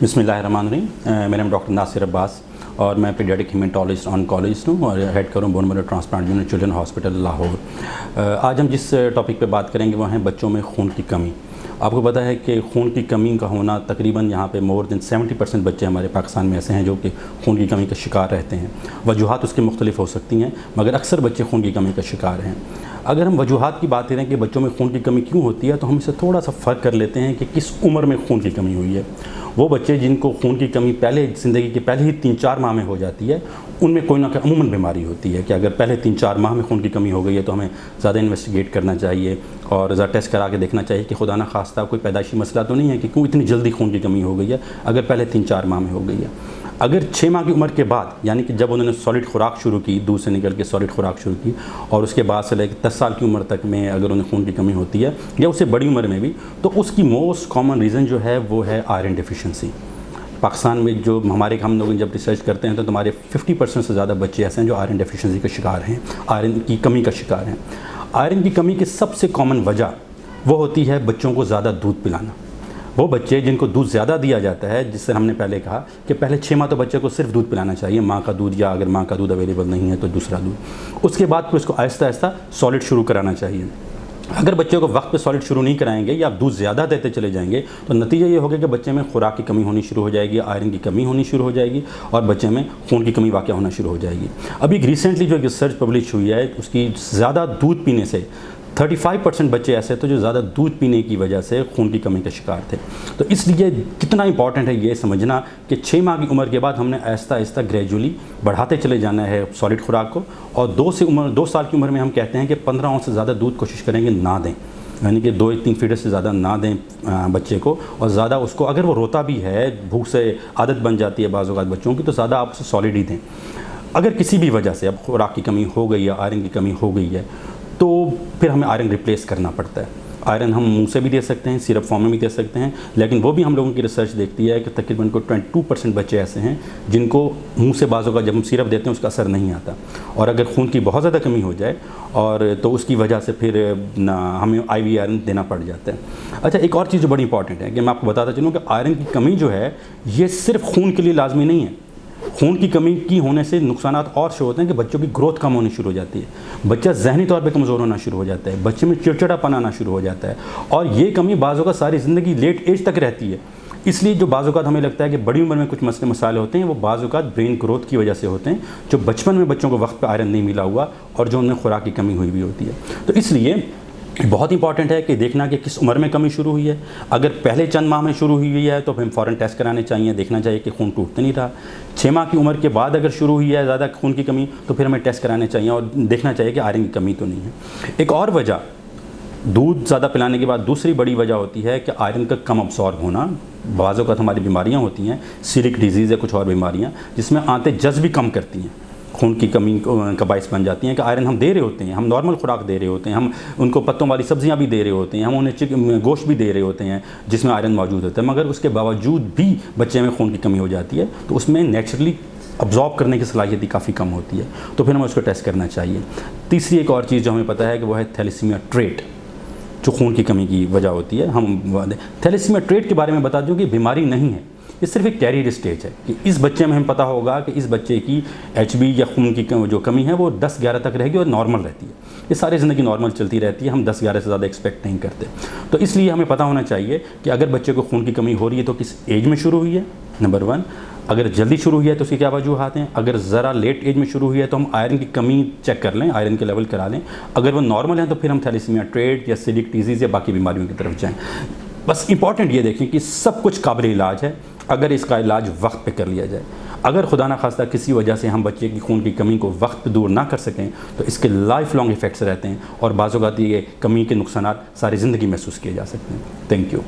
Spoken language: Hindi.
बिस्मिल्लाहिर्रहमानिर्रहीम। मेरा नाम डॉक्टर नासिर अब्बास और मैं पीडियाट्रिक हेमेटोलॉजिस्ट ऑन्कोलॉजिस्ट हूँ और हेड करूँ bone marrow transplant unit children hospital Lahore. आज हम जिस टॉपिक पे बात करेंगे वो है बच्चों में खून की कमी। आपको पता है कि खून की कमी का होना तकरीबन यहाँ पे मोर देन 70% बच्चे हमारे पाकिस्तान में ऐसे हैं जो कि खून की कमी का शिकार रहते हैं। वजूहात उसकी मुख्तलिफ हो सकती हैं मगर अक्सर बच्चे खून की कमी का शिकार हैं। अगर हम वजूहात की बात करें कि बच्चों में खून की कमी क्यों होती है तो हम इसे थोड़ा सा फ़र्क कर लेते हैं कि किस उम्र में खून की कमी हुई है। वो बच्चे जिनको खून की कमी पहले ज़िंदगी के पहले ही 3-4 माह में हो जाती है उनमें कोई ना कोई अमूमन बीमारी होती है कि अगर पहले 3-4 माह में खून की कमी हो गई है तो हमें ज़्यादा इन्वेस्टिगेट करना चाहिए और ज़रा टेस्ट करा के देखना चाहिए कि खुदा ना खास्ता कोई पैदाइशी मसला तो नहीं है कि क्यों इतनी जल्दी खून की कमी हो गई है अगर पहले 3-4 माह में हो गई है। अगर 6 माह की उम्र के बाद यानी कि जब उन्होंने सॉलिड खुराक शुरू की, दूध से निकल के सॉलिड खुराक शुरू की और उसके बाद से लेकर 10 साल की उम्र तक में अगर उन्हें खून की कमी होती है या उससे बड़ी उम्र में भी, तो उसकी मोस्ट कॉमन रीज़न जो है वो है आयरन डिफिशिएंसी। पाकिस्तान में जो हम लोग जब रिसर्च करते हैं तो हमारे 50% से ज़्यादा बच्चे ऐसे हैं जो आयरन डिफिशिएंसी का शिकार हैं, आयरन की कमी का शिकार हैं। आयरन की कमी की सबसे कॉमन वजह वो होती है बच्चों को ज़्यादा दूध पिलाना। वो बच्चे जिनको दूध ज़्यादा दिया जाता है, जिससे हमने पहले कहा कि पहले 6 माह तो बच्चे को सिर्फ दूध पिलाना चाहिए, माँ का दूध, या अगर माँ का दूध अवेलेबल नहीं है तो दूसरा दूध। उसके बाद फिर उसको आहिस्ता आहिस्ता सॉलिड शुरू कराना चाहिए। अगर बच्चे को वक्त पे सॉलिड शुरू नहीं कराएंगे या आप दूध ज़्यादा देते चले जाएंगे तो नतीजा ये होगा कि बच्चे में खुराक की कमी होनी शुरू हो जाएगी, आयरन की कमी होनी शुरू हो जाएगी और बच्चे में खून की कमी वाक़या होना शुरू हो जाएगी। अभी रिसेंटली जो रिसर्च पब्लिश हुई है उसकी ज़्यादा दूध पीने से 35% बच्चे ऐसे थे जो ज़्यादा दूध पीने की वजह से खून की कमी का शिकार थे। तो इसलिए कितना इंपॉर्टेंट है ये समझना कि 6 माह की उम्र के बाद हमने आहिस्ता आहिस्ता ग्रेजुअली बढ़ाते चले जाना है सॉलिड खुराक को और 2 साल की उम्र में हम कहते हैं कि 15 आउंस से ज़्यादा दूध कोशिश करेंगे ना दें, यानी कि 2-3 फीडर से ज़्यादा ना दें बच्चे को। और ज़्यादा उसको अगर वो रोता भी है, भूख से आदत बन जाती है बाज़ औक़ात बच्चों की, तो ज़्यादा आप उसे सॉलिड ही दें। अगर किसी भी वजह से अब खुराक की कमी हो गई है, आयरन की कमी हो गई है, तो फिर हमें आयरन रिप्लेस करना पड़ता है। आयरन हम मुंह से भी दे सकते हैं, सिरप फॉर्म में भी दे सकते हैं, लेकिन वो भी हम लोगों की रिसर्च देखती है कि तकरीबन 22% बच्चे ऐसे हैं जिनको मुंह से बाज़ों का जब हम सिरप देते हैं उसका असर नहीं आता और अगर खून की बहुत ज़्यादा कमी हो जाए और तो उसकी वजह से फिर हमें IV आयरन देना पड़ जाता है। अच्छा, एक और चीज़ जो बड़ी इंपॉर्टेंट है कि मैं आपको बताता चलूँ कि आयरन की कमी जो है ये सिर्फ खून के लिए लाजमी नहीं है। खून की कमी की होने से नुकसानात और शो होते हैं कि बच्चों की ग्रोथ कम होनी शुरू हो जाती है, बच्चा जहनी तौर पे कमज़ोर होना शुरू हो जाता है, बच्चे में चिड़चिड़ापन आना शुरू हो जाता है और ये कमी बाज़ों का सारी ज़िंदगी लेट एज तक रहती है। इसलिए जो बाज़ों का हमें लगता है कि बड़ी उम्र में कुछ मसले मसाले होते हैं वो बाज़ों का ब्रेन ग्रोथ की वजह से होते हैं, जो बचपन में बच्चों को वक्त पर आयरन नहीं मिला हुआ और जो उनमें खुराक की कमी हुई भी होती है। तो इसलिए बहुत इंपॉर्टेंट है कि देखना कि किस उम्र में कमी शुरू हुई है। अगर पहले चंद माह में शुरू हुई है तो हमें फ़ौरन टेस्ट कराने चाहिए, देखना चाहिए कि खून टूट तो नहीं रहा। 6 माह की उम्र के बाद अगर शुरू हुई है ज़्यादा खून की कमी तो फिर हमें टेस्ट कराने चाहिए और देखना चाहिए कि आयरन की कमी तो नहीं है। एक और वजह दूध ज़्यादा पिलाने के बाद दूसरी बड़ी वजह होती है कि आयरन का कम अब्सॉर्ब होना। बाज़ों का हमारी बीमारियाँ होती हैं, सीलिक डिजीज़ या कुछ और बीमारियाँ जिसमें आंतें जज़्ब भी कम करती हैं, खून की कमी का बायस बन जाती हैं कि आयरन हम दे रहे होते हैं, हम नॉर्मल खुराक दे रहे होते हैं, हम उनको पत्तों वाली सब्जियां भी दे रहे होते हैं, हम उन्हें गोश्त भी दे रहे होते हैं जिसमें आयरन मौजूद होता है, मगर उसके बावजूद भी बच्चे में खून की कमी हो जाती है तो उसमें नेचुरली अब्जॉर्ब करने की सलाहियत ही काफ़ी कम होती है, तो फिर हमें उसको टेस्ट करना चाहिए। तीसरी एक और चीज़ जो हमें पता है कि वो है थैलेसीमिया ट्रेट, जो खून की कमी की वजह होती है। हम थैलेसीमिया ट्रेट के बारे में बता दूँ कि बीमारी नहीं है, ये सिर्फ एक कैरियर स्टेज है कि इस बच्चे में हमें पता होगा कि इस बच्चे की HB या खून की जो कमी है वो 10-11 तक रहेगी और नॉर्मल रहती है। ये सारी ज़िंदगी नॉर्मल चलती रहती है, हम 10-11 से ज़्यादा एक्सपेक्ट नहीं करते। तो इसलिए हमें पता होना चाहिए कि अगर बच्चे को खून की कमी हो रही है तो किस एज में शुरू हुई है, नंबर 1। अगर जल्दी शुरू हुई है तो उसकी क्या वजूहात हैं। अगर ज़रा लेट एज में शुरू हुई है तो हम आयरन की कमी चेक कर लें, आयरन के लेवल करा लें। अगर वो नॉर्मल है तो फिर हम थैलेसीमिया ट्रेट या सीलिक डिजीज़ या बाकी बीमारियों की तरफ जाएँ। बस इंपॉर्टेंट ये देखें कि सब कुछ काबिल इलाज है अगर इसका इलाज वक्त पे कर लिया जाए। अगर खुदा ना खास्ता किसी वजह से हम बच्चे की खून की कमी को वक्त पे दूर ना कर सकें तो इसके लाइफ लॉन्ग इफ़ेक्ट्स रहते हैं और बाज़ औक़ात ये कमी के नुकसानात सारी ज़िंदगी महसूस किए जा सकते हैं। Thank you.